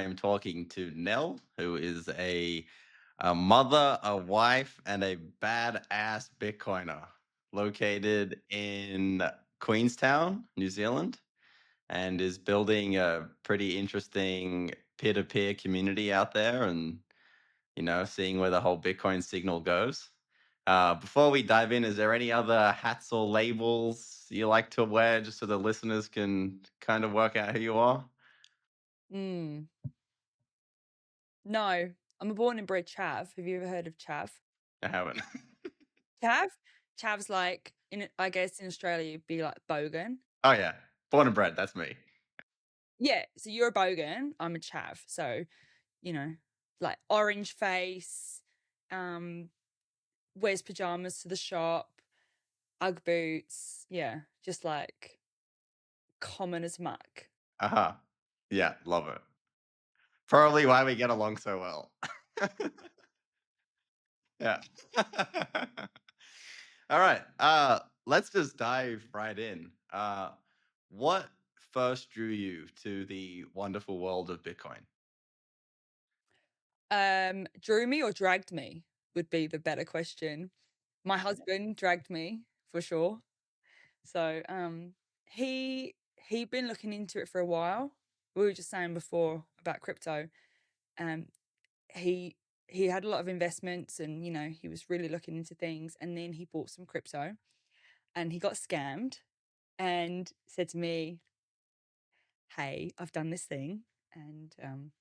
I'm talking to Nell, who is a mother, a wife, and a badass Bitcoiner located in Queenstown, New Zealand, and is building a pretty interesting peer-to-peer community out there and, seeing where the whole Bitcoin signal goes. Before we dive in, is there any other hats or labels you like to wear just so the listeners can kind of work out who you are? Mm, no, I'm a born and bred chav. Have you ever heard of chav? I haven't. Chav? Chav's like I guess in Australia you'd be like bogan. Oh yeah, born and bred. That's me. Yeah, so you're a bogan, I'm a chav. So, you know, like orange face, um, wears pajamas to the shop, Ugg boots. Yeah, just like common as muck. Uh huh. Yeah, love it. Probably why we get along so well. Yeah. All right. Let's just dive right in. What first drew you to the wonderful world of Bitcoin? Drew me or dragged me would be the better question. My husband dragged me for sure. So, he'd been looking into it for a while. We were just saying before about crypto. Um, he he had a lot of investments and, he was really looking into things, and then he bought some crypto and he got scammed and said to me, "Hey, I've done this thing and,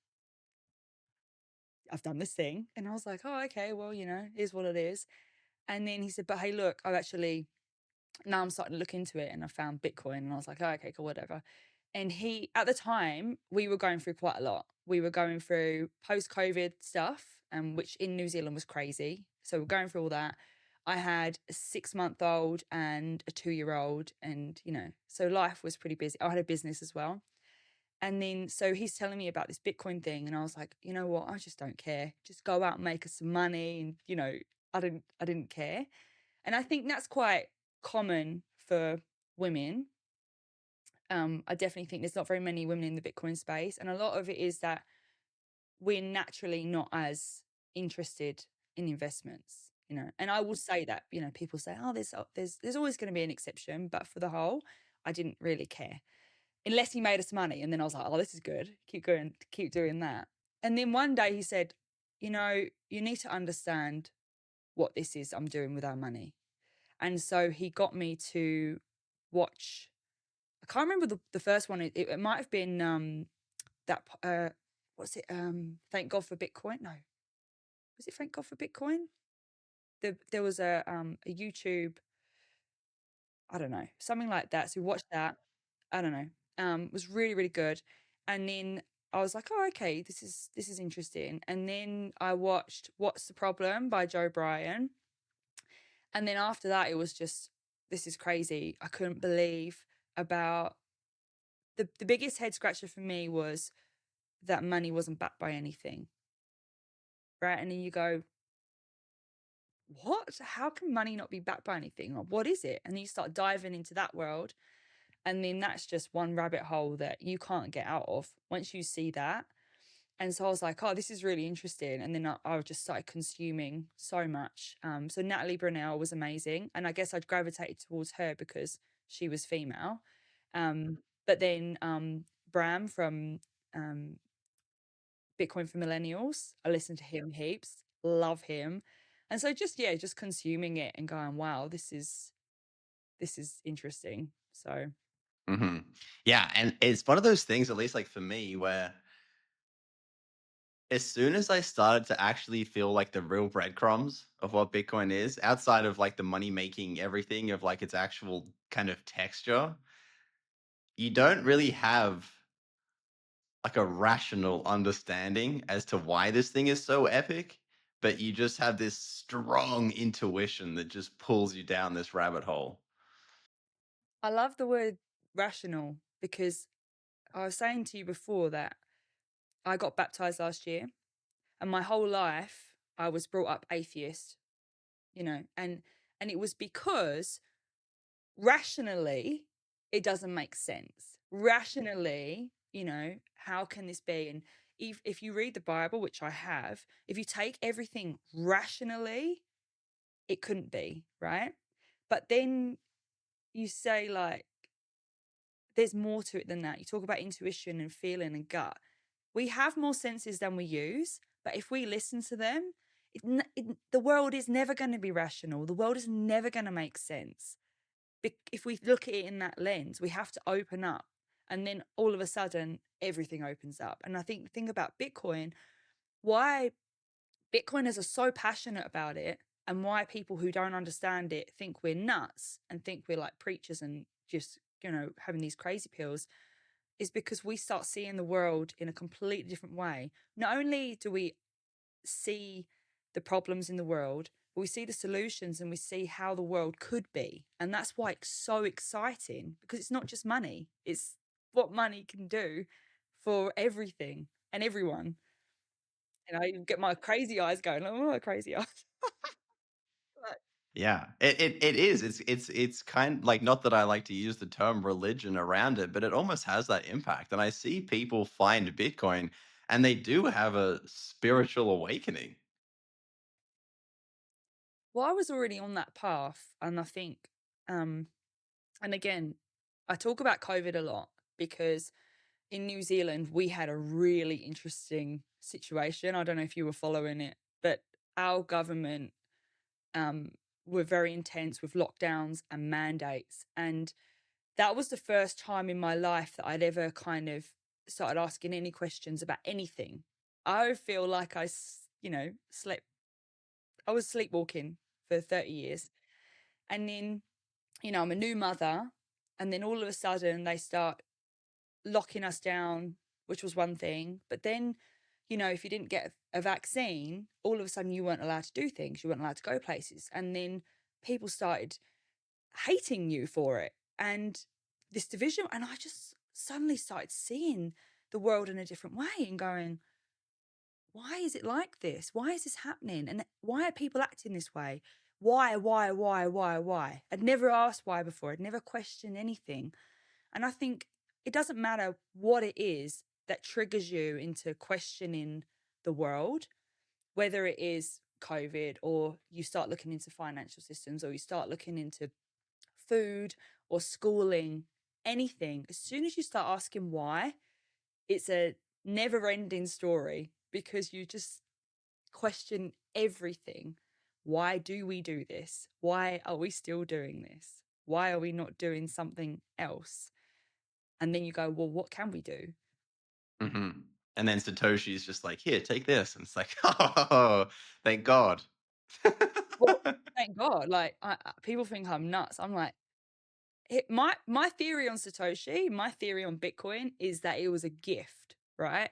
I've done this thing." And I was like, "Oh, okay, well, it is what it is." And then he said, "But hey, look, I've actually now I'm starting to look into it and I found Bitcoin." And I was like, "Oh, okay, cool, whatever." And at the time, we were going through quite a lot. We were going through post COVID stuff, which in New Zealand was crazy. So we're going through all that. I had a 6 month old and a 2 year old. And, so life was pretty busy. I had a business as well. And then, so he's telling me about this Bitcoin thing. And I was like, you know what? I just don't care. Just go out and make us some money. And, I didn't care. And I think that's quite common for women. I definitely think there's not very many women in the Bitcoin space, and a lot of it is that we're naturally not as interested in investments. And I will say that people say, "Oh, there's always going to be an exception," but for the whole, I didn't really care unless he made us money, and then I was like, "Oh, this is good. Keep going, keep doing that." And then one day he said, "You need to understand what this is I'm doing with our money." And so he got me to watch. I can't remember the first one. It might have been that what's it? Thank God for Bitcoin. No, was it Thank God for Bitcoin? There was a YouTube. I don't know, something like that. So we watched that. I don't know. Was really really good. And then I was like, oh okay, this is interesting. And then I watched What's the Problem by Joe Bryan. And then after that, it was just, this is crazy. I couldn't believe about the biggest head scratcher for me was that money wasn't backed by anything, right? And then you go, what? How can money not be backed by anything? Like, what is it? And then you start diving into that world. And then that's just one rabbit hole that you can't get out of once you see that. And so I was like, oh, this is really interesting. And then I just started consuming so much. So Natalie Brunell was amazing. And I guess I'd gravitated towards her because she was female. But then Bram from um, Bitcoin for Millennials, I listen to him heaps, love him. And so just, yeah, just consuming it and going, wow, this is interesting. So Hmm. Yeah, and it's one of those things, at least like for me, where as soon as I started to actually feel like the real breadcrumbs of what Bitcoin is, outside of like the money making everything of like its actual kind of texture, you don't really have like a rational understanding as to why this thing is so epic, but you just have this strong intuition that just pulls you down this rabbit hole. I love the word rational because I was saying to you before that I got baptized last year and my whole life I was brought up atheist, and it was because rationally it doesn't make sense. Rationally, how can this be? And if you read the Bible, which I have, if you take everything rationally, it couldn't be, right? But then you say, like, there's more to it than that. You talk about intuition and feeling and gut. We have more senses than we use, but if we listen to them, the world is never going to be rational. The world is never going to make sense. If we look at it in that lens, we have to open up. And then all of a sudden, everything opens up. And I think the thing about Bitcoin, why Bitcoiners are so passionate about it, and why people who don't understand it think we're nuts and think we're like preachers and just, having these crazy pills, is because we start seeing the world in a completely different way. Not only do we see the problems in the world, but we see the solutions and we see how the world could be. And that's why it's so exciting, because it's not just money, it's what money can do for everything and everyone. And I get my crazy eyes going, oh, crazy eyes. Like, Yeah, it is. It's kind like, not that I like to use the term religion around it, but it almost has that impact. And I see people find Bitcoin and they do have a spiritual awakening. well, I was already on that path. And I think, um, and again, I talk about COVID a lot because in New Zealand, we had a really interesting situation. I don't know if you were following it, but our government um, were very intense with lockdowns and mandates. And that was the first time in my life that I'd ever kind of started asking any questions about anything. I feel like slept, I was sleepwalking for 30 years. And then, I'm a new mother. And then all of a sudden, they start locking us down, which was one thing. But then, if you didn't get a vaccine, all of a sudden you weren't allowed to do things. You weren't allowed to go places. And then people started hating you for it. And this division, and I just suddenly started seeing the world in a different way and going, why is it like this? Why is this happening? And why are people acting this way? Why? I'd never asked why before. I'd never questioned anything. And I think it doesn't matter what it is that triggers you into questioning the world, whether it is COVID or you start looking into financial systems or you start looking into food or schooling, anything. As soon as you start asking why, it's a never ending story because you just question everything. Why do we do this? Why are we still doing this? Why are we not doing something else? And then you go, well, what can we do? Hmm. And then Satoshi's just like, here, take this. And it's like, oh, thank God. Well, thank God. Like, people think I'm nuts. I'm like, my theory on Satoshi, my theory on Bitcoin is that it was a gift, right?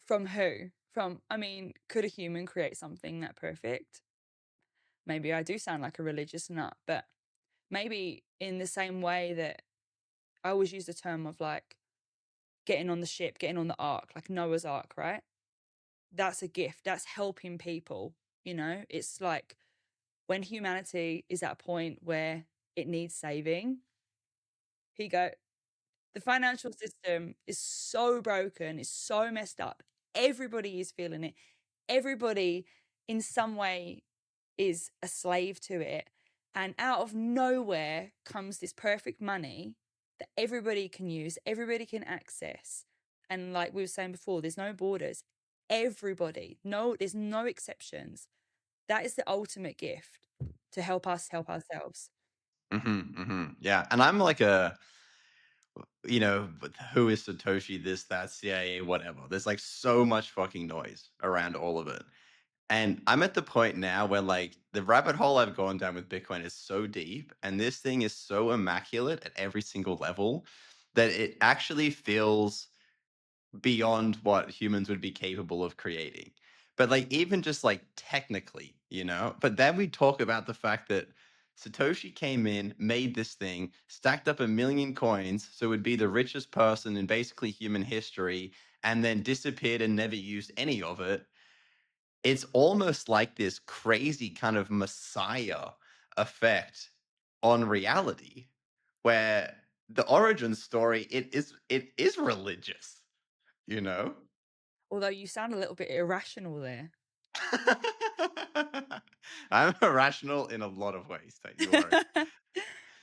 From who? I mean, could a human create something that perfect? Maybe I do sound like a religious nut, but maybe in the same way that I always use the term of like getting on the ship, getting on the ark, like Noah's ark, right? That's a gift. That's helping people. It's like when humanity is at a point where it needs saving, here you go. The financial system is so broken, it's so messed up. Everybody is feeling it. Everybody, in some way, is a slave to it. And out of nowhere comes this perfect money that everybody can use, everybody can access. And like we were saying before, there's no borders. Everybody, no, there's no exceptions. That is the ultimate gift to help us help ourselves. Hmm. Hmm. Yeah. And I'm like but who is Satoshi, this, that, CIA, whatever. There's like so much fucking noise around all of it. And I'm at the point now where like the rabbit hole I've gone down with Bitcoin is so deep and this thing is so immaculate at every single level that it actually feels beyond what humans would be capable of creating. But like even just like technically, but then we talk about the fact that Satoshi came in, made this thing, stacked up 1 million coins, so would be the richest person in basically human history, and then disappeared and never used any of it. It's almost like this crazy kind of messiah effect on reality where the origin story, it is religious. you know? Although you sound a little bit irrational there. I'm irrational in a lot of ways, don't you worry.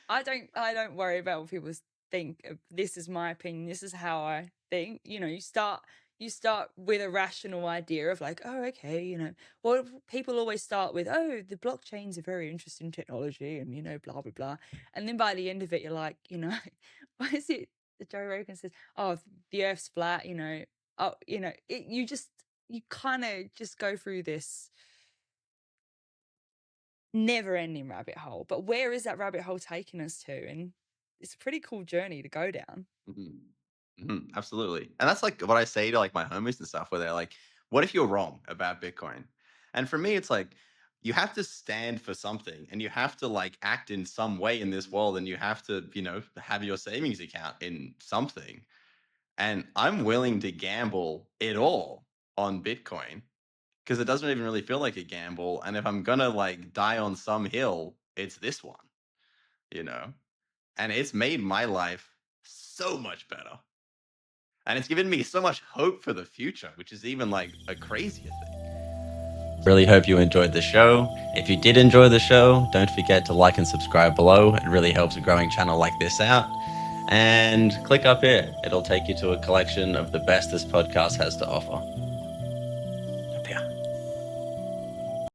I don't worry about what people think. This is my opinion. This is how I think. You start with a rational idea of like, oh, okay, well, people always start with, oh, the blockchain's a very interesting technology, and blah blah blah. And then by the end of it, you're like, what is it? Joe Rogan says, oh, the Earth's flat. Oh, you kind of just go through this never ending rabbit hole. But where is that rabbit hole taking us to? And it's a pretty cool journey to go down. Mhm. Absolutely. And that's like what I say to like my homies and stuff, where they're like, what if you're wrong about Bitcoin? And for me, it's like, you have to stand for something and you have to like act in some way in this world, and you have to, have your savings account in something. And I'm willing to gamble it all on Bitcoin because it doesn't even really feel like a gamble. And if I'm gonna like die on some hill, it's this one, you know? And it's made my life so much better. And it's given me so much hope for the future, which is even like a crazier thing. Really hope you enjoyed the show. If you did enjoy the show, don't forget to like and subscribe below. It really helps a growing channel like this out. And click up here. It'll take you to a collection of the best this podcast has to offer.